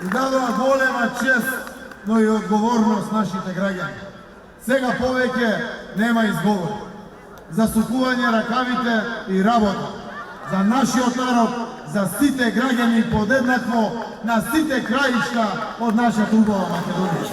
и дава голема чест, но и одговорност нашите граѓани. Сега повеќе нема изговор. Засукување ракавите и работа. За нашиот народ, за сите граѓани подеднакво, на сите краишта од нашата убава Македонија.